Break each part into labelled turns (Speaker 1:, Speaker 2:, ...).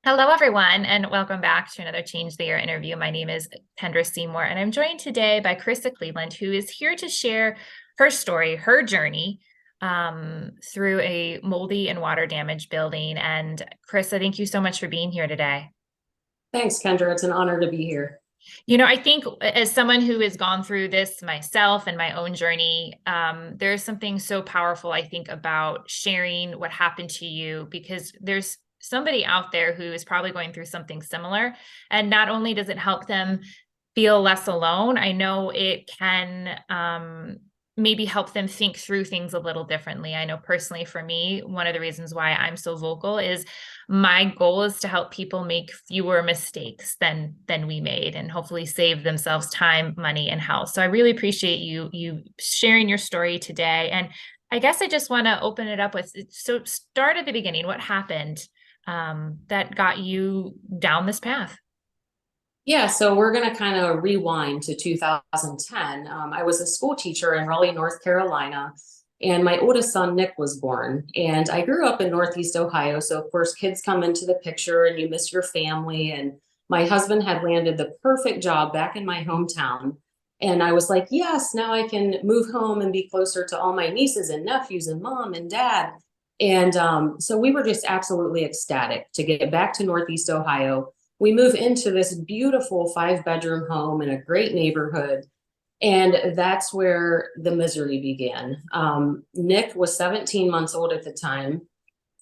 Speaker 1: Hello, everyone, and welcome back to another Change the Year interview. My name is Kendra Seymour, and I'm joined today by Carissa Cleveland, who is here to share her story, her journey through a moldy and water damaged building. And Carissa, thank you so much for being here today.
Speaker 2: Thanks, Kendra. It's an honor to be here.
Speaker 1: I think as someone who has gone through this myself and my own journey, there's something so powerful, I think, about sharing what happened to you because there's somebody out there who is probably going through something similar. And not only does it help them feel less alone, I know it can maybe help them think through things a little differently. I know personally for me, one of the reasons why I'm so vocal is my goal is to help people make fewer mistakes than we made and hopefully save themselves time, money, and health. So I really appreciate you sharing your story today. And I guess I just want to open it up with, so start at the beginning. What happened that got you down this path?
Speaker 2: Yeah, so we're going to kind of rewind to 2010. I was a school teacher in Raleigh, North Carolina, and my oldest son, Nick, was born. And I grew up in Northeast Ohio. So, of course, kids come into the picture and you miss your family. And my husband had landed the perfect job back in my hometown. And I was like, yes, now I can move home and be closer to all my nieces and nephews and mom and dad. And so we were just absolutely ecstatic to get back to Northeast Ohio. We move into this beautiful 5-bedroom home in a great neighborhood. And that's where the misery began. Nick was 17 months old at the time.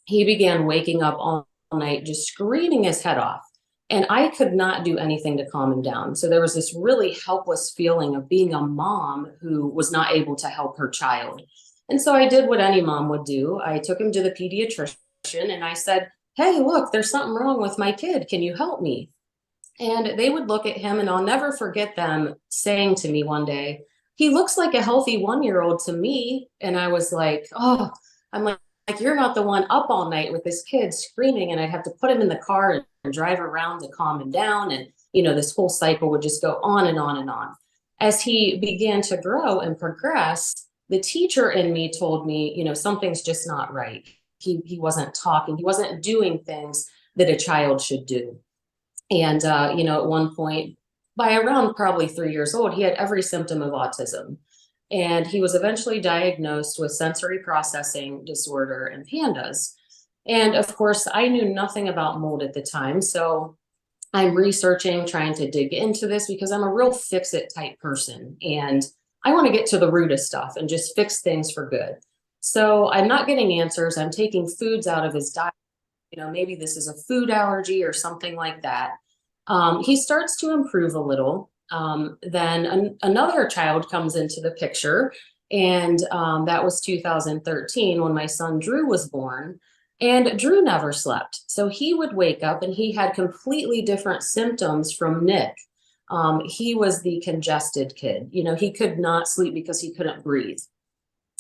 Speaker 2: He began waking up all night, just screaming his head off. And I could not do anything to calm him down. So there was this really helpless feeling of being a mom who was not able to help her child. And so I did what any mom would do. I took him to the pediatrician and I said, hey, look, there's something wrong with my kid. Can you help me? And they would look at him, and I'll never forget them saying to me one day, he looks like a healthy 1 year old to me. And I was like, oh, I'm like, you're not the one up all night with this kid screaming. And I'd have to put him in the car and drive around to calm him down. And, this whole cycle would just go on and on and on. As he began to grow and progress, the teacher in me told me, something's just not right. He wasn't talking, he wasn't doing things that a child should do. And, at one point, by around probably 3 years old, he had every symptom of autism. And he was eventually diagnosed with sensory processing disorder and PANDAS. And of course, I knew nothing about mold at the time. So I'm researching, trying to dig into this because I'm a real fix it type person. And I want to get to the root of stuff and just fix things for good. So I'm not getting answers. I'm taking foods out of his diet. Maybe this is a food allergy or something like that. He starts to improve a little. Then another child comes into the picture, and that was 2013 when my son Drew was born. And Drew never slept. So he would wake up and he had completely different symptoms from Nick. He was the congested kid. He could not sleep because he couldn't breathe.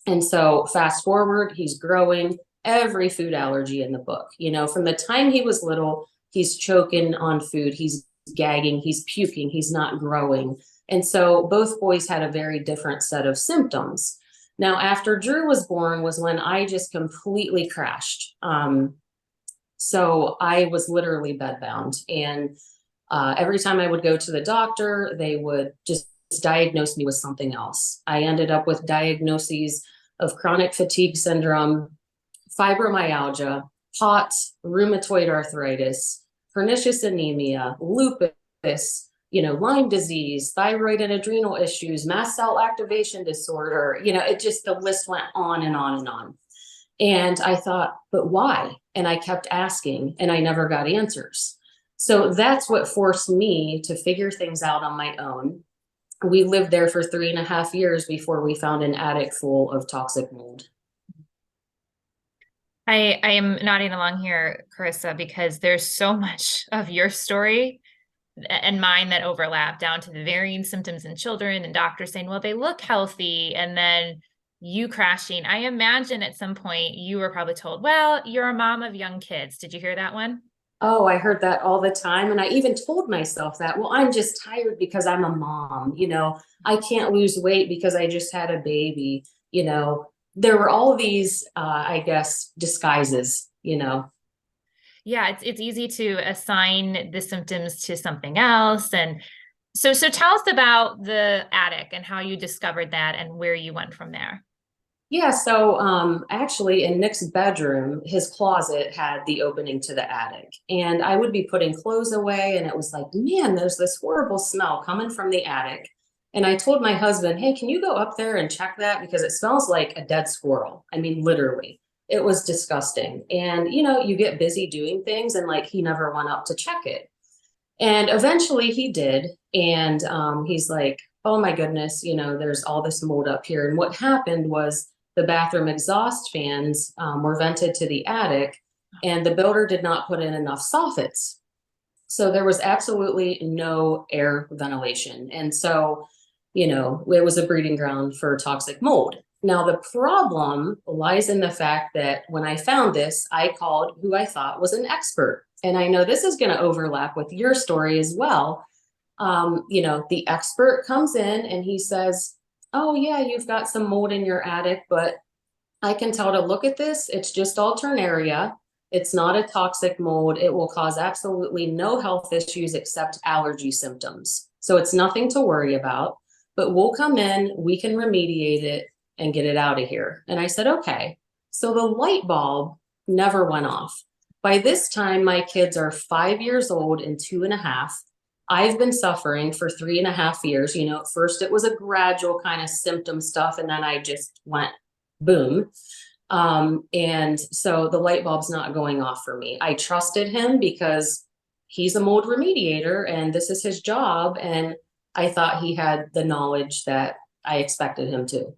Speaker 2: And so fast forward, he's growing every food allergy in the book. From the time he was little, he's choking on food, he's gagging, he's puking, he's not growing. And so both boys had a very different set of symptoms. Now, after Drew was born was when I just completely crashed. So I was literally bedbound. And every time I would go to the doctor, they would just diagnose me with something else. I ended up with diagnoses of chronic fatigue syndrome, fibromyalgia, POTS, rheumatoid arthritis, pernicious anemia, lupus, Lyme disease, thyroid and adrenal issues, mast cell activation disorder. It just, the list went on and on and on. And I thought, but why? And I kept asking and I never got answers. So that's what forced me to figure things out on my own. We lived there for 3.5 years before we found an attic full of toxic mold.
Speaker 1: I am nodding along here, Carissa, because there's so much of your story and mine that overlap down to the varying symptoms in children and doctors saying, well, they look healthy, and then you crashing. I imagine at some point you were probably told, well, you're a mom of young kids. Did you hear that one?
Speaker 2: Oh, I heard that all the time. And I even told myself that, well, I'm just tired because I'm a mom. I can't lose weight because I just had a baby. There were all these, I guess, disguises.
Speaker 1: Yeah, it's easy to assign the symptoms to something else. And so tell us about the attic and how you discovered that and where you went from there.
Speaker 2: Yeah, so actually in Nick's bedroom, his closet had the opening to the attic. And I would be putting clothes away and it was like, man, there's this horrible smell coming from the attic. And I told my husband, hey, can you go up there and check that? Because it smells like a dead squirrel. I mean, literally, it was disgusting. And you get busy doing things and like he never went up to check it. And eventually he did. And he's like, oh my goodness, there's all this mold up here. And what happened was the bathroom exhaust fans were vented to the attic, and the builder did not put in enough soffits. So there was absolutely no air ventilation. And so, it was a breeding ground for toxic mold. Now, the problem lies in the fact that when I found this, I called who I thought was an expert. And I know this is going to overlap with your story as well. The expert comes in and he says, oh, yeah, you've got some mold in your attic, but I can tell to look at this. It's just alternaria. It's not a toxic mold. It will cause absolutely no health issues except allergy symptoms. So it's nothing to worry about, but we'll come in, we can remediate it and get it out of here. And I said, okay. So the light bulb never went off. By this time, my kids are 5 years old and 2.5. I've been suffering for 3.5 years. At first it was a gradual kind of symptom stuff, and then I just went boom. And so the light bulb's not going off for me. I trusted him because he's a mold remediator and this is his job. And I thought he had the knowledge that I expected him to.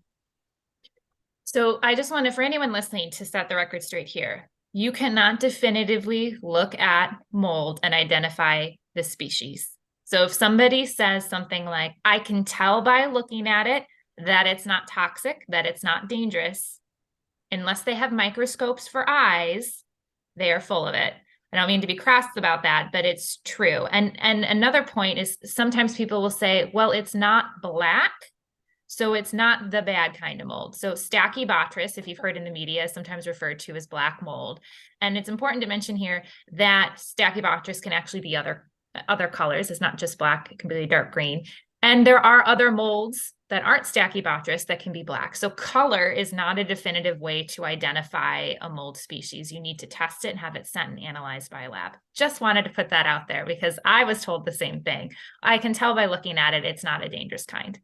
Speaker 1: So I just wanted for anyone listening to set the record straight here. You cannot definitively look at mold and identify the species. So if somebody says something like, I can tell by looking at it that it's not toxic, that it's not dangerous, unless they have microscopes for eyes, they are full of it. I don't mean to be crass about that, but it's true. And another point is sometimes people will say, well, it's not black, so it's not the bad kind of mold. So Stachybotrys, if you've heard in the media, is sometimes referred to as black mold. And it's important to mention here that Stachybotrys can actually be other colors. It's not just black, it can be dark green. And there are other molds that aren't Stachybotrys that can be black. So color is not a definitive way to identify a mold species. You need to test it and have it sent and analyzed by a lab. Just wanted to put that out there because I was told the same thing. I can tell by looking at it, it's not a dangerous kind.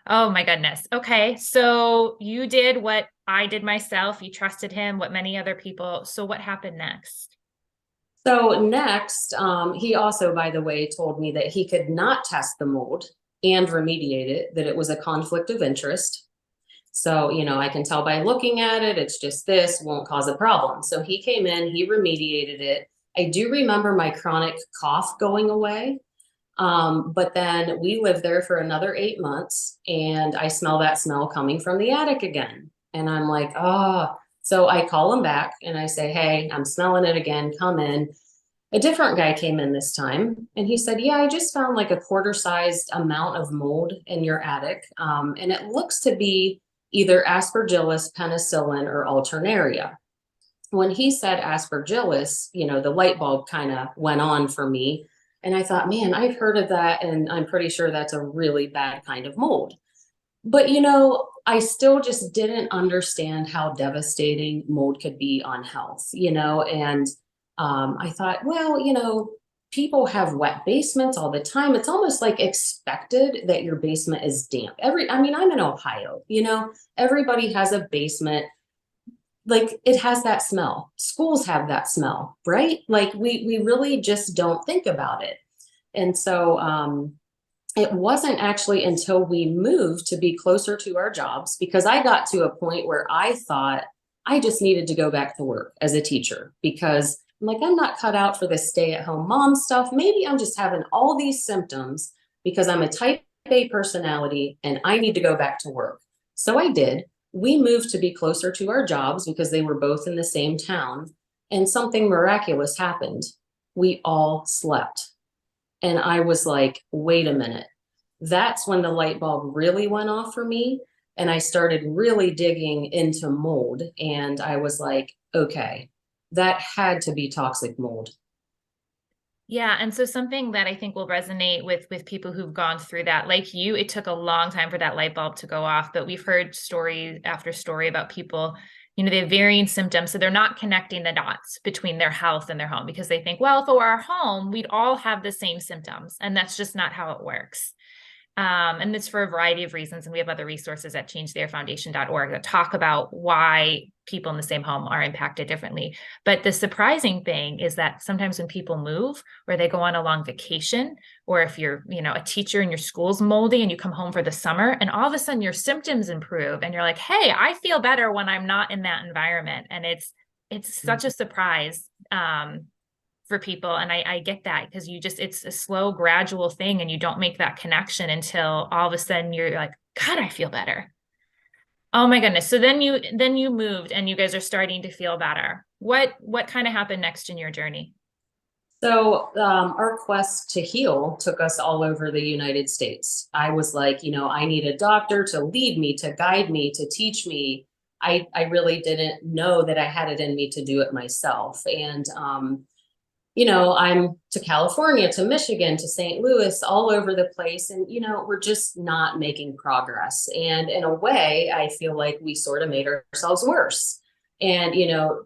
Speaker 1: Oh my goodness. Okay. So you did what I did myself. You trusted him, what many other people. So what happened next?
Speaker 2: So next, he also, by the way, told me that he could not test the mold and remediate it, that it was a conflict of interest. So, I can tell by looking at it, it's just this won't cause a problem. So he came in, he remediated it. I do remember my chronic cough going away. But then we lived there for another 8 months and I smell that smell coming from the attic again. And I'm like, oh, so I call him back and I say, hey, I'm smelling it again. Come in. A different guy came in this time and he said, yeah, I just found like a quarter-sized amount of mold in your attic. And it looks to be either aspergillus, penicillin, or alternaria. When he said aspergillus, the light bulb kind of went on for me. And I thought, man, I've heard of that. And I'm pretty sure that's a really bad kind of mold. But, I still just didn't understand how devastating mold could be on health, and I thought, well, people have wet basements all the time. It's almost like expected that your basement is damp. I'm in Ohio, everybody has a basement. Like it has that smell. Schools have that smell, right? Like we really just don't think about it. And so, it wasn't actually until we moved to be closer to our jobs because I got to a point where I thought I just needed to go back to work as a teacher because I'm like, I'm not cut out for this stay-at-home mom stuff. Maybe I'm just having all these symptoms because I'm a type A personality and I need to go back to work. So I did. We moved to be closer to our jobs because they were both in the same town, and something miraculous happened. We all slept. And I was like, wait a minute. That's when the light bulb really went off for me. And I started really digging into mold. And I was like, okay, that had to be toxic mold.
Speaker 1: Yeah, and so something that I think will resonate with people who've gone through that, like you, it took a long time for that light bulb to go off, but we've heard story after story about people, they have varying symptoms, so they're not connecting the dots between their health and their home because they think, well, if it were our home, we'd all have the same symptoms, and that's just not how it works. And it's for a variety of reasons. And we have other resources at changetheairfoundation.org that talk about why people in the same home are impacted differently. But the surprising thing is that sometimes when people move or they go on a long vacation, or if you're, a teacher and your school's moldy and you come home for the summer and all of a sudden your symptoms improve and you're like, hey, I feel better when I'm not in that environment. And it's such a surprise. For people. And I get that because it's a slow, gradual thing. And you don't make that connection until all of a sudden you're like, God, I feel better. Oh my goodness. So then you moved and you guys are starting to feel better. What kind of happened next in your journey?
Speaker 2: So our quest to heal took us all over the United States. I was like, I need a doctor to lead me, to guide me, to teach me. I really didn't know that I had it in me to do it myself. And I'm to California, to Michigan, to St. Louis, all over the place. And, we're just not making progress. And in a way, I feel like we sort of made ourselves worse. And,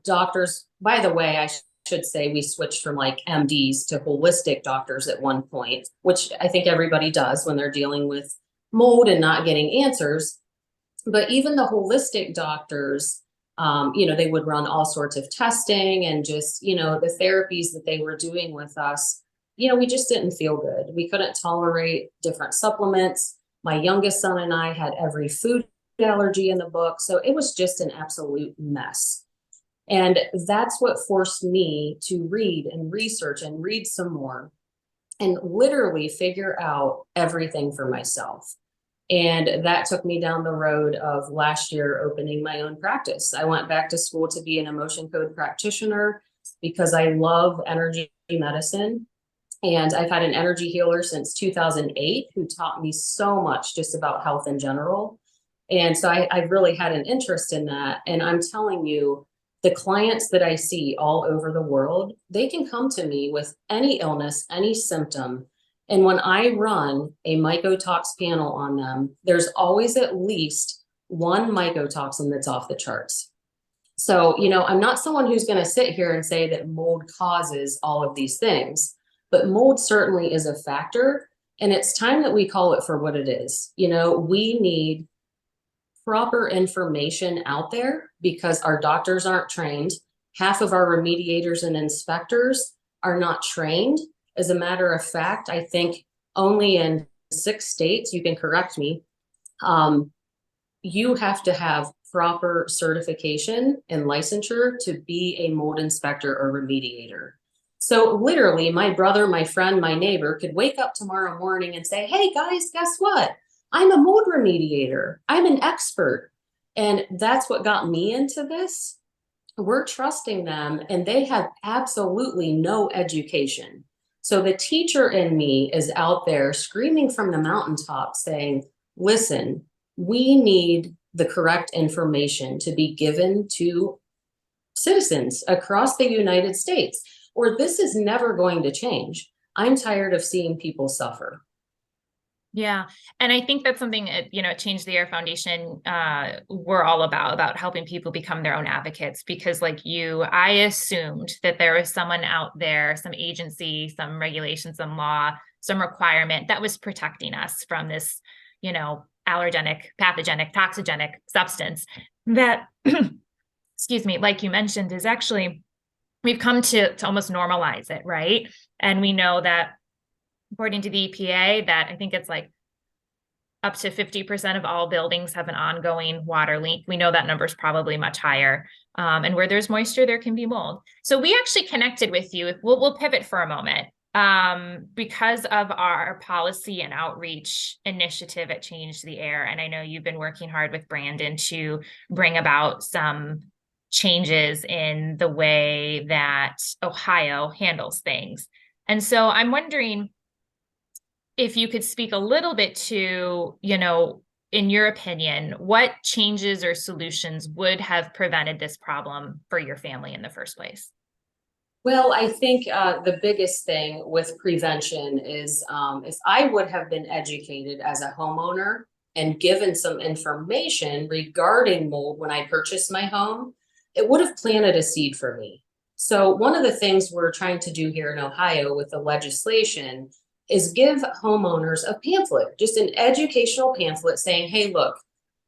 Speaker 2: doctors, by the way, I should say we switched from like MDs to holistic doctors at one point, which I think everybody does when they're dealing with mold and not getting answers. But even the holistic doctors, they would run all sorts of testing and just, the therapies that they were doing with us, we just didn't feel good. We couldn't tolerate different supplements. My youngest son and I had every food allergy in the book. So it was just an absolute mess. And that's what forced me to read and research and read some more and literally figure out everything for myself. And that took me down the road of last year opening my own practice. I went back to school to be an emotion code practitioner because I love energy medicine. And I've had an energy healer since 2008 who taught me so much just about health in general. And so I've really had an interest in that. And I'm telling you, the clients that I see all over the world, they can come to me with any illness, any symptom. And when I run a mycotox panel on them, there's always at least one mycotoxin that's off the charts. So, I'm not someone who's going to sit here and say that mold causes all of these things, but mold certainly is a factor. And it's time that we call it for what it is. We need proper information out there because our doctors aren't trained. Half of our remediators and inspectors are not trained. As a matter of fact, I think only in 6 states, you can correct me, you have to have proper certification and licensure to be a mold inspector or remediator. So literally, my brother, my friend, my neighbor could wake up tomorrow morning and say, hey guys, guess what? I'm a mold remediator. I'm an expert. And that's what got me into this. We're trusting them and they have absolutely no education. So the teacher in me is out there screaming from the mountaintop saying, listen, we need the correct information to be given to citizens across the United States, or this is never going to change. I'm tired of seeing people suffer.
Speaker 1: Yeah. And I think that's something, at Change the Air Foundation, we're all about helping people become their own advocates, because like you, I assumed that there was someone out there, some agency, some regulation, some law, some requirement that was protecting us from this, allergenic, pathogenic, toxigenic substance that, excuse me, like you mentioned, is actually, we've come to almost normalize it, right? And we know that according to the EPA, that I think it's like up to 50% of all buildings have an ongoing water leak. We know that number is probably much higher. And where there's moisture, there can be mold. So we actually connected with you. We'll pivot for a moment. Because of our policy and outreach initiative at Change the Air. And I know you've been working hard with Brandon to bring about some changes in the way that Ohio handles things. And so I'm wondering if you could speak a little bit to, in your opinion, what changes or solutions would have prevented this problem for your family in the first place?
Speaker 2: Well, I think the biggest thing with prevention is if I would have been educated as a homeowner and given some information regarding mold when I purchased my home, it would have planted a seed for me. So, one of the things we're trying to do here in Ohio with the legislation is give homeowners a pamphlet, just an educational pamphlet saying, hey, look,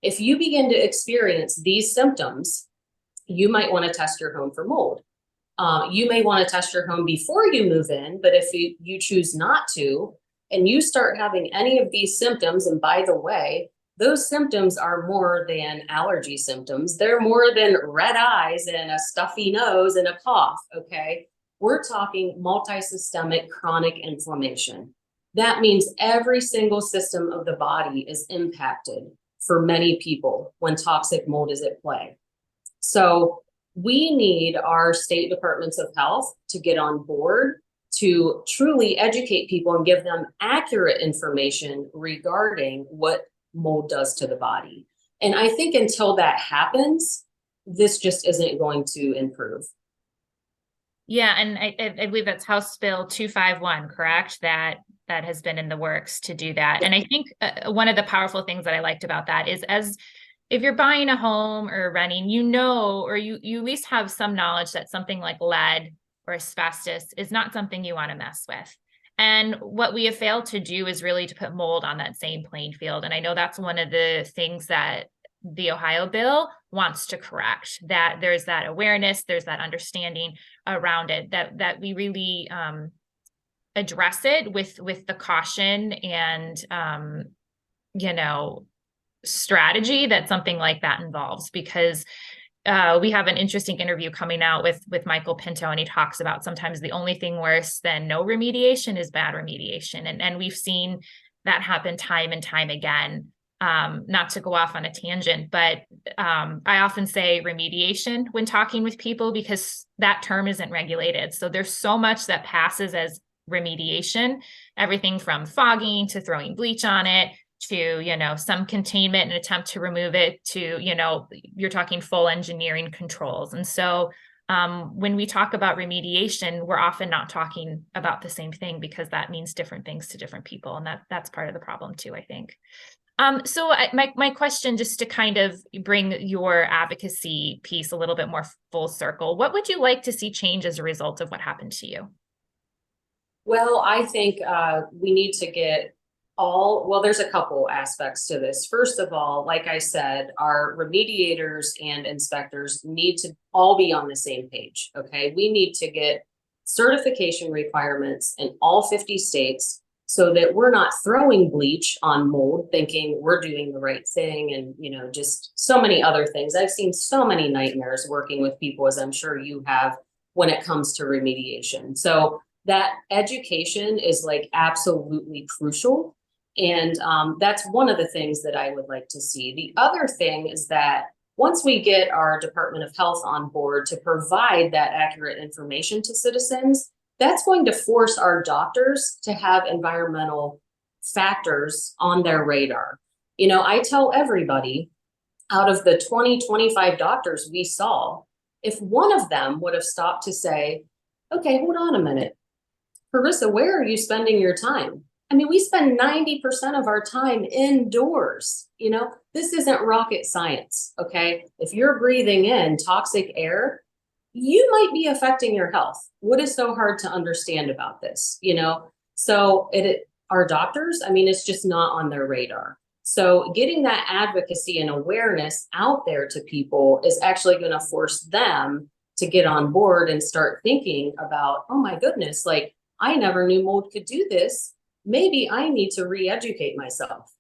Speaker 2: if you begin to experience these symptoms, you might want to test your home for mold. You may want to test your home before you move in, but if you choose not to, and you start having any of these symptoms, and by the way, those symptoms are more than allergy symptoms. They're more than red eyes and a stuffy nose and a cough, okay? We're talking multisystemic chronic inflammation. That means every single system of the body is impacted for many people when toxic mold is at play. So we need our state departments of health to get on board to truly educate people and give them accurate information regarding what mold does to the body. And I think until that happens, this just isn't going to improve.
Speaker 1: Yeah, and I believe that's House Bill 251, correct? That has been in the works to do that. And I think one of the powerful things that I liked about that is, as if you're buying a home or renting, you know, or you at least have some knowledge that something like lead or asbestos is not something you want to mess with. And what we have failed to do is really to put mold on that same playing field. And I know that's one of the things that the Ohio bill wants to correct, that there's that awareness, there's that understanding around it, that we really address it with the caution and you know, strategy that something like that involves. Because we have an interesting interview coming out with Michael Pinto, and he talks about sometimes the only thing worse than no remediation is bad remediation. And we've seen that happen time and time again. Not to go off on a tangent, but I often say remediation when talking with people, because that term isn't regulated. So there's so much that passes as remediation, everything from fogging to throwing bleach on it, to, you know, some containment and attempt to remove it, to, you know, you're talking full engineering controls. And so when we talk about remediation, we're often not talking about the same thing, because that means different things to different people. And that's part of the problem too, I think. So my question, just to kind of bring your advocacy piece a little bit more full circle, what would you like to see change as a result of what happened to you?
Speaker 2: Well, I think we need to get there's a couple aspects to this. First of all, like I said, our remediators and inspectors need to all be on the same page, okay? We need to get certification requirements in all 50 states so that we're not throwing bleach on mold thinking we're doing the right thing, and, you know, just so many other things. I've seen so many nightmares working with people, as I'm sure you have, when it comes to remediation. So that education is like absolutely crucial. And that's one of the things that I would like to see. The other thing is that once we get our Department of Health on board to provide that accurate information to citizens, that's going to force our doctors to have environmental factors on their radar. You know, I tell everybody, out of the 20-25 doctors we saw, if one of them would have stopped to say, okay, hold on a minute, Carissa, where are you spending your time? I mean, we spend 90% of our time indoors. You know, this isn't rocket science, okay? If you're breathing in toxic air, you might be affecting your health. What is so hard to understand about this, you know? So our doctors, I mean, it's just not on their radar. So getting that advocacy and awareness out there to people is actually going to force them to get on board and start thinking about, oh my goodness, like, I never knew mold could do this. Maybe I need to re-educate myself.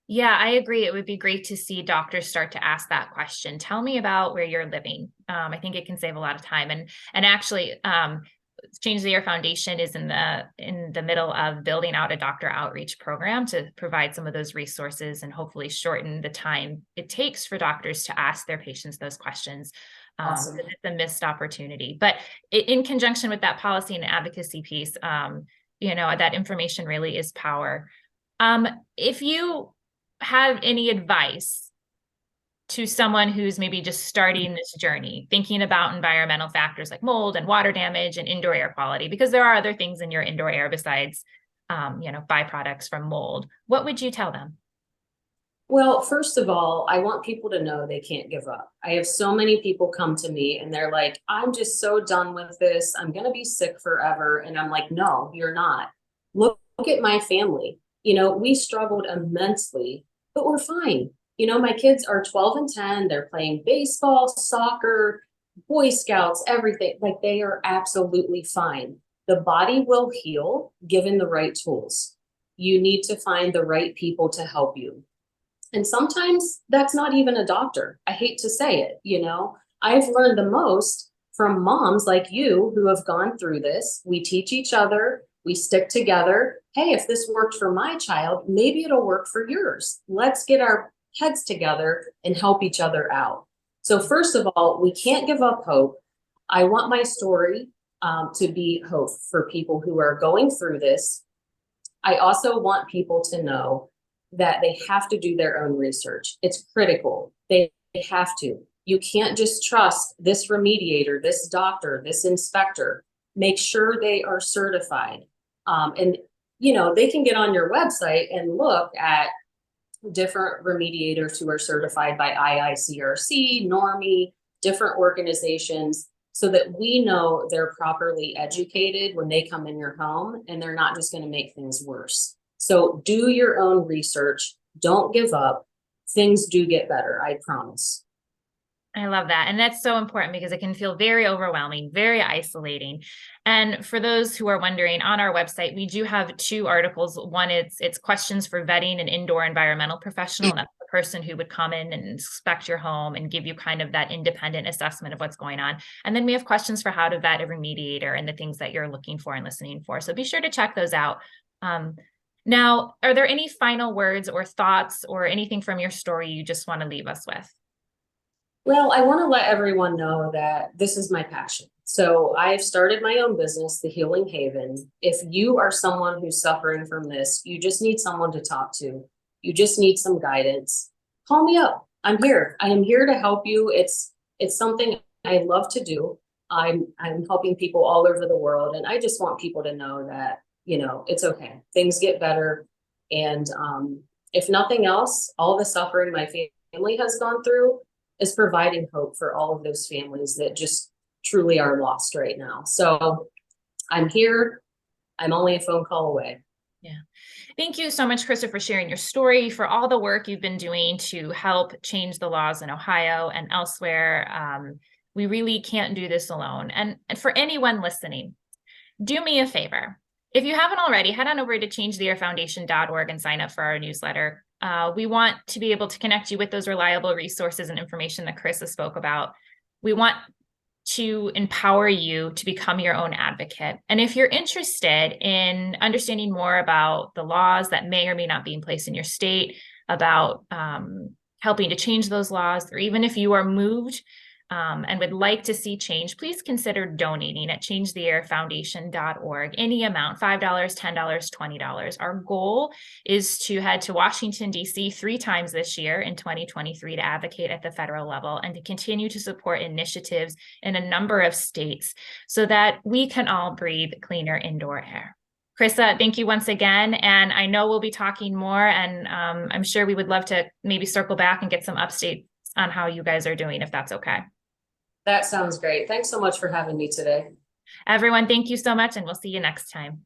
Speaker 1: Yeah, I agree. It would be great to see doctors start to ask that question. Tell me about where you're living. I think it can save a lot of time. And actually, Change the Air Foundation is in the middle of building out a doctor outreach program to provide some of those resources and hopefully shorten the time it takes for doctors to ask their patients those questions.
Speaker 2: Awesome.
Speaker 1: It's a missed opportunity. But in conjunction with that policy and advocacy piece, you know, that information really is power. If you have any advice to someone who's maybe just starting this journey, thinking about environmental factors like mold and water damage and indoor air quality, because there are other things in your indoor air besides, byproducts from mold, what would you tell them?
Speaker 2: Well, first of all, I want people to know they can't give up. I have so many people come to me and they're like, I'm just so done with this. I'm going to be sick forever. And I'm like, no, you're not. Look at my family. We struggled immensely, but we're fine. My kids are 12 and 10. They're playing baseball, soccer, Boy Scouts, everything. Like they are absolutely fine. The body will heal given the right tools. You need to find the right people to help you. And sometimes that's not even a doctor. I hate to say it. I've learned the most from moms like you who have gone through this. We teach each other, we stick together. Hey, if this worked for my child, maybe it'll work for yours. Let's get our heads together and help each other out. So, first of all, we can't give up hope. I want my story to be hope for people who are going through this. I also want people to know that they have to do their own research. It's critical. They have to. You can't just trust this remediator, this doctor, this inspector. Make sure they are certified. And they can get on your website and look at different remediators who are certified by IICRC, NORMI, different organizations, so that we know they're properly educated when they come in your home and they're not just going to make things worse. So do your own research. Don't give up. Things do get better, I promise.
Speaker 1: I love that. And that's so important because it can feel very overwhelming, very isolating. And for those who are wondering, on our website, we do have two articles. One, it's questions for vetting an indoor environmental professional. And that's the person who would come in and inspect your home and give you kind of that independent assessment of what's going on. And then we have questions for how to vet a remediator and the things that you're looking for and listening for. So be sure to check those out. Now, are there any final words or thoughts or anything from your story you just want to leave us with?
Speaker 2: Well, I want to let everyone know that this is my passion. So I've started my own business, The Healing Haven. If you are someone who's suffering from this, you just need someone to talk to. You just need some guidance. Call me up. I'm here. I am here to help you. It's something I love to do. I'm helping people all over the world, and I just want people to know that it's okay. Things get better, and if nothing else, all the suffering my family has gone through is providing hope for all of those families that just truly are lost right now. So I'm here. I'm only a phone call away.
Speaker 1: Yeah. Thank you so much, Carissa, for sharing your story, for all the work you've been doing to help change the laws in Ohio and elsewhere. We really can't do this alone. And for anyone listening, do me a favor. If you haven't already, head on over to changetheairfoundation.org and sign up for our newsletter. We want to be able to connect you with those reliable resources and information that Carissa spoke about. We want to empower you to become your own advocate. And if you're interested in understanding more about the laws that may or may not be in place in your state, about helping to change those laws, or even if you are moved and would like to see change, please consider donating at changetheairfoundation.org. Any amount, $5, $10, $20. Our goal is to head to Washington, D.C. 3 times this year in 2023 to advocate at the federal level and to continue to support initiatives in a number of states so that we can all breathe cleaner indoor air. Carissa, thank you once again. And I know we'll be talking more, and I'm sure we would love to maybe circle back and get some updates on how you guys are doing, if that's okay.
Speaker 2: That sounds great. Thanks so much for having me today.
Speaker 1: Everyone, thank you so much, and we'll see you next time.